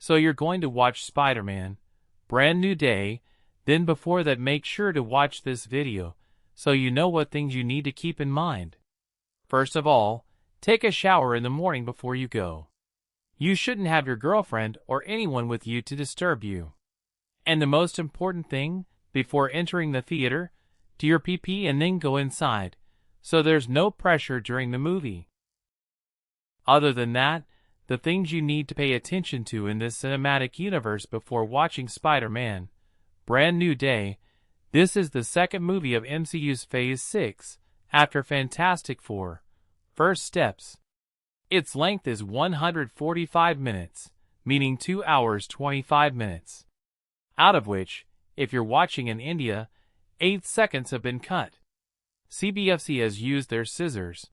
So you're going to watch Spider-Man, Brand New Day, then before that make sure to watch this video, so you know what things you need to keep in mind. First of all, take a shower in the morning before you go. You shouldn't have your girlfriend or anyone with you to disturb you. And the most important thing, before entering the theater, do your pee and then go inside, so there's no pressure during the movie. Other than that, the things you need to pay attention to in this cinematic universe before watching Spider-Man, Brand New Day. This is the second movie of MCU's Phase 6, after Fantastic Four: First Steps. Its length is 145 minutes, meaning 2 hours 25 minutes. Out of which, if you're watching in India, 8 seconds have been cut. CBFC has used their scissors.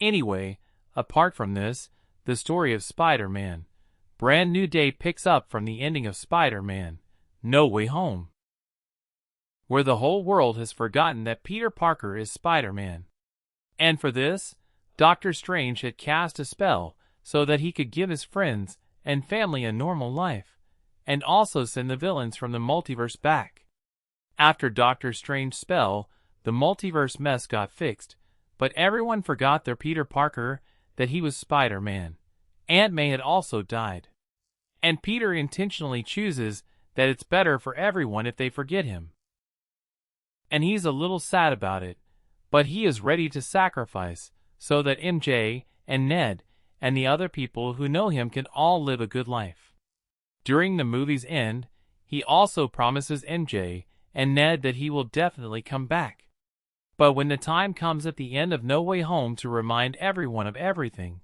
Anyway, apart from this, the story of Spider-Man, Brand New Day picks up from the ending of Spider-Man, No Way Home, where the whole world has forgotten that Peter Parker is Spider-Man. And for this, Doctor Strange had cast a spell so that he could give his friends and family a normal life, and also send the villains from the multiverse back. After Doctor Strange's spell, the multiverse mess got fixed, but everyone forgot their Peter Parker, that he was Spider-Man. Aunt May had also died. And Peter intentionally chooses that it's better for everyone if they forget him. And he's a little sad about it, but he is ready to sacrifice so that MJ and Ned and the other people who know him can all live a good life. During the movie's end, he also promises MJ and Ned that he will definitely come back. But when the time comes at the end of No Way Home to remind everyone of everything,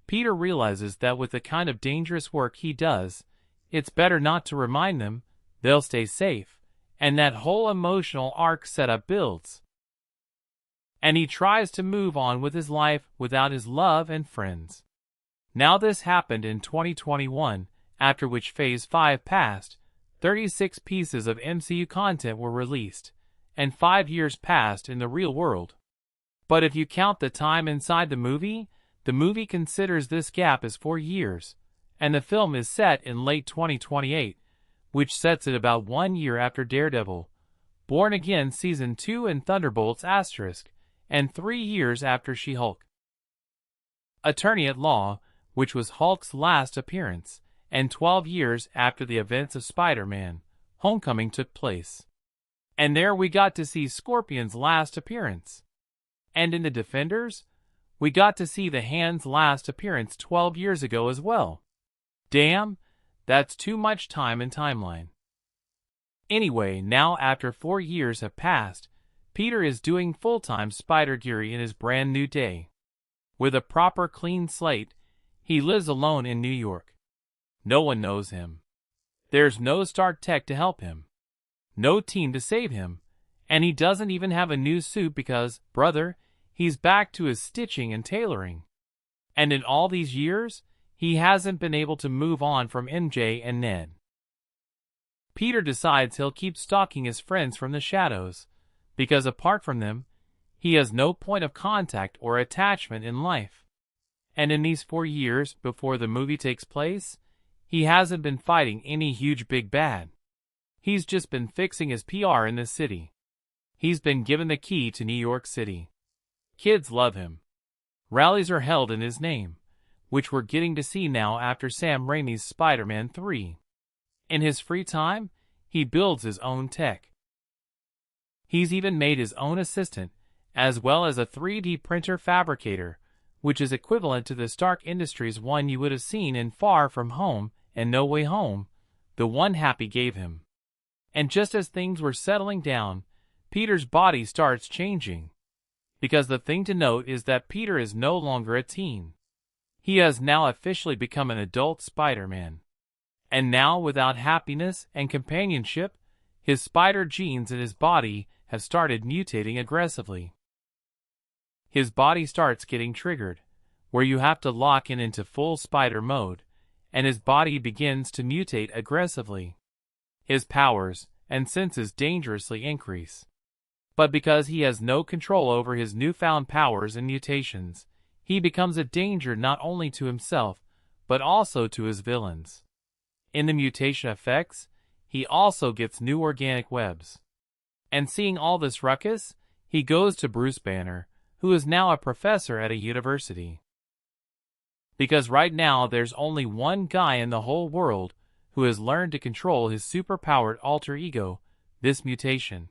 Peter realizes that with the kind of dangerous work he does, it's better not to remind them, they'll stay safe, and that whole emotional arc setup builds. And he tries to move on with his life without his love and friends. Now this happened in 2021, after which Phase 5 passed, 36 pieces of MCU content were released, and 5 years passed in the real world. But if you count the time inside the movie considers this gap as 4 years, and the film is set in late 2028, which sets it about 1 year after Daredevil, Born Again Season 2 and Thunderbolts**, and 3 years after She-Hulk. Attorney at Law, which was Hulk's last appearance, and 12 years after the events of Spider-Man: Homecoming took place. And there we got to see Scorpion's last appearance. And in The Defenders, we got to see the Hand's last appearance 12 years ago as well. Damn, that's too much time and timeline. Anyway, now after 4 years have passed, Peter is doing full-time Spider-Geary in his Brand New Day. With a proper clean slate, he lives alone in New York. No one knows him. There's no Stark Tech to help him. No team to save him, and he doesn't even have a new suit because, brother, he's back to his stitching and tailoring. And in all these years, he hasn't been able to move on from MJ and Ned. Peter decides he'll keep stalking his friends from the shadows, because apart from them, he has no point of contact or attachment in life. And in these 4 years before the movie takes place, he hasn't been fighting any huge big bad. He's just been fixing his PR in the city. He's been given the key to New York City. Kids love him. Rallies are held in his name, which we're getting to see now after Sam Raimi's Spider-Man 3. In his free time, he builds his own tech. He's even made his own assistant, as well as a 3D printer fabricator, which is equivalent to the Stark Industries one you would have seen in Far From Home and No Way Home, the one Happy gave him. And just as things were settling down, Peter's body starts changing. Because the thing to note is that Peter is no longer a teen. He has now officially become an adult Spider-Man. And now, without happiness and companionship, his spider genes in his body have started mutating aggressively. His body starts getting triggered, where you have to lock in into full spider mode, and his body begins to mutate aggressively. His powers and senses dangerously increase. But because he has no control over his newfound powers and mutations, he becomes a danger not only to himself, but also to his villains. In the mutation effects, he also gets new organic webs. And seeing all this ruckus, he goes to Bruce Banner, who is now a professor at a university. Because right now there's only one guy in the whole world who has learned to control his superpowered alter ego, this mutation.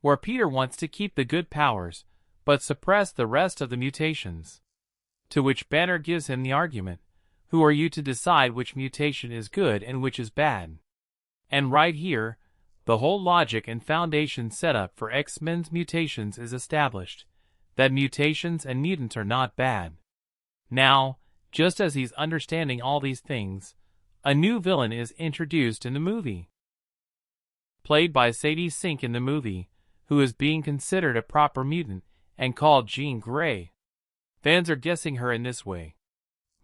Where Peter wants to keep the good powers, but suppress the rest of the mutations. To which Banner gives him the argument, who are you to decide which mutation is good and which is bad? And right here, the whole logic and foundation setup for X-Men's mutations is established, that mutations and mutants are not bad. Now, just as he's understanding all these things, a new villain is introduced in the movie. Played by Sadie Sink in the movie, who is being considered a proper mutant and called Jean Grey. Fans are guessing her in this way.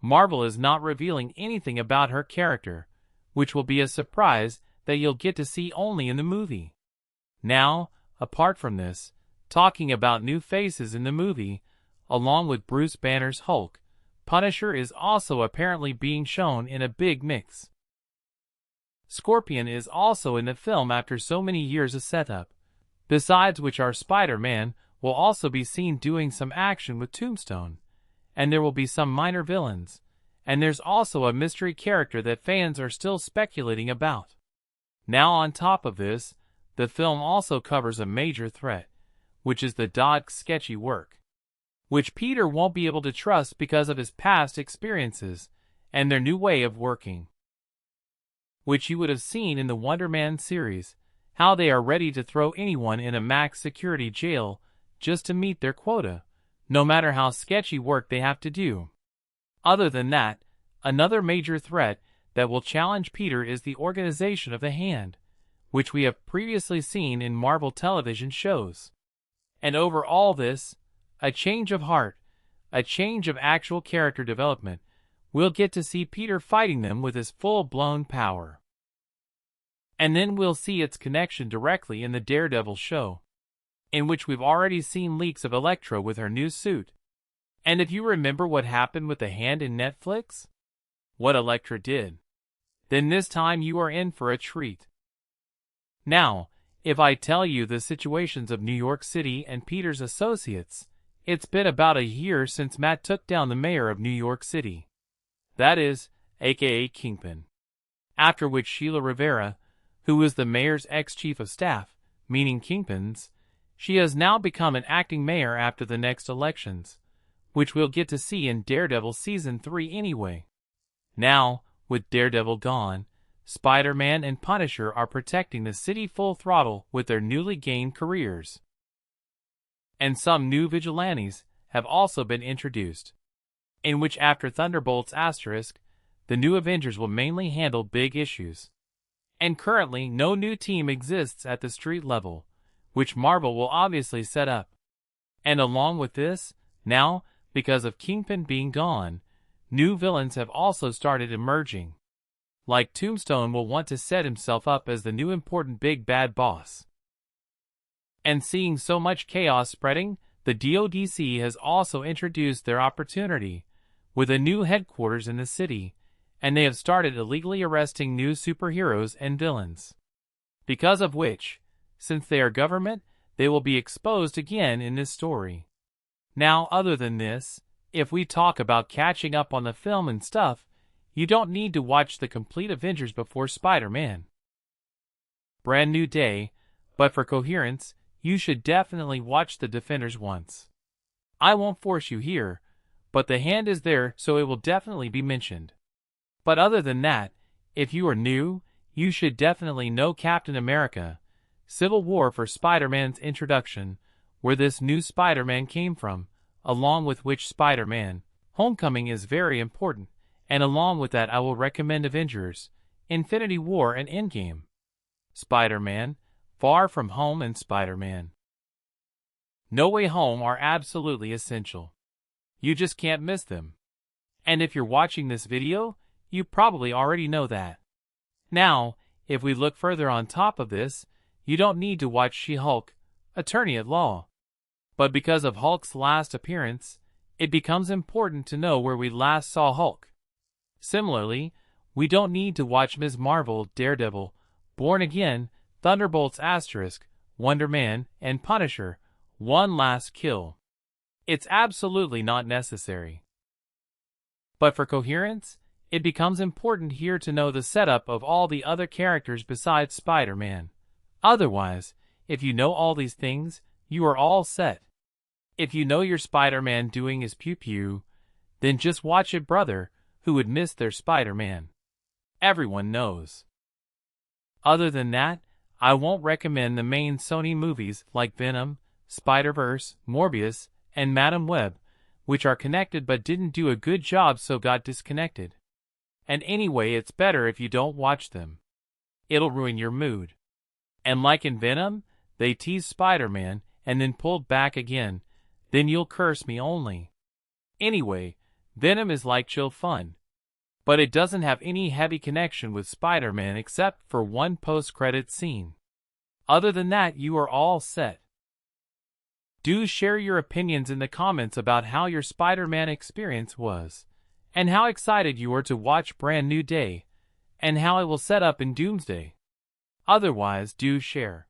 Marvel is not revealing anything about her character, which will be a surprise that you'll get to see only in the movie. Now, apart from this, talking about new faces in the movie, along with Bruce Banner's Hulk, Punisher is also apparently being shown in a big mix. Scorpion is also in the film after so many years of setup, besides which our Spider-Man will also be seen doing some action with Tombstone, and there will be some minor villains, and there's also a mystery character that fans are still speculating about. Now on top of this, the film also covers a major threat, which is the Dod's sketchy work, which Peter won't be able to trust because of his past experiences and their new way of working. Which you would have seen in the Wonder Man series, how they are ready to throw anyone in a max security jail just to meet their quota, no matter how sketchy work they have to do. Other than that, another major threat that will challenge Peter is the organization of the Hand, which we have previously seen in Marvel television shows. And over all this, a change of heart, a change of actual character development, we'll get to see Peter fighting them with his full-blown power. And then we'll see its connection directly in the Daredevil show, in which we've already seen leaks of Elektra with her new suit. And if you remember what happened with the Hand in Netflix, what Elektra did, then this time you are in for a treat. Now, if I tell you the situations of New York City and Peter's associates, it's been about a year since Matt took down the mayor of New York City. That is, aka Kingpin. After which Sheila Rivera, who is the mayor's ex-chief of staff, meaning Kingpin's, she has now become an acting mayor after the next elections, which we'll get to see in Daredevil Season 3 anyway. Now, with Daredevil gone, Spider-Man and Punisher are protecting the city full throttle with their newly gained careers. And some new vigilantes have also been introduced, in which after Thunderbolts**, the new Avengers will mainly handle big issues. And currently no new team exists at the street level, which Marvel will obviously set up. And along with this, now, because of Kingpin being gone, new villains have also started emerging. Like Tombstone will want to set himself up as the new important big bad boss. And seeing so much chaos spreading, the DODC has also introduced their opportunity, with a new headquarters in the city, and they have started illegally arresting new superheroes and villains. Because of which, since they are government, they will be exposed again in this story. Now, other than this, if we talk about catching up on the film and stuff, you don't need to watch the complete Avengers before Spider-Man. Brand New Day, but for coherence, you should definitely watch the Defenders once. I won't force you here, but the Hand is there so it will definitely be mentioned. But other than that, if you are new, you should definitely know Captain America, Civil War for Spider-Man's introduction, where this new Spider-Man came from, along with which Spider-Man, Homecoming is very important, and along with that I will recommend Avengers, Infinity War and Endgame. Spider-Man, Far From Home and Spider-Man No Way Home are absolutely essential. You just can't miss them. And if you're watching this video, you probably already know that. Now, if we look further on top of this, you don't need to watch She-Hulk, Attorney at Law. But because of Hulk's last appearance, it becomes important to know where we last saw Hulk. Similarly, We don't need to watch Ms. Marvel, Daredevil, Born Again, Thunderbolts *, Wonder Man, and Punisher, One Last Kill. It's absolutely not necessary. But for coherence, it becomes important here to know the setup of all the other characters besides Spider-Man. Otherwise, if you know all these things, you are all set. If you know your Spider-Man doing his pew-pew, then just watch it, brother. Who would miss their Spider-Man? Everyone knows. Other than that, I won't recommend the main Sony movies like Venom, Spider-Verse, Morbius, and Madam Web, which are connected but didn't do a good job so got disconnected. And anyway, it's better if you don't watch them. It'll ruin your mood. And like in Venom, they teased Spider-Man and then pulled back again, then you'll curse me only. Anyway, Venom is like chill fun. But it doesn't have any heavy connection with Spider-Man except for one post-credit scene. Other than that, you are all set. Do share your opinions in the comments about how your Spider-Man experience was, and how excited you were to watch Brand New Day, and how it will set up in Doomsday. Otherwise, do share.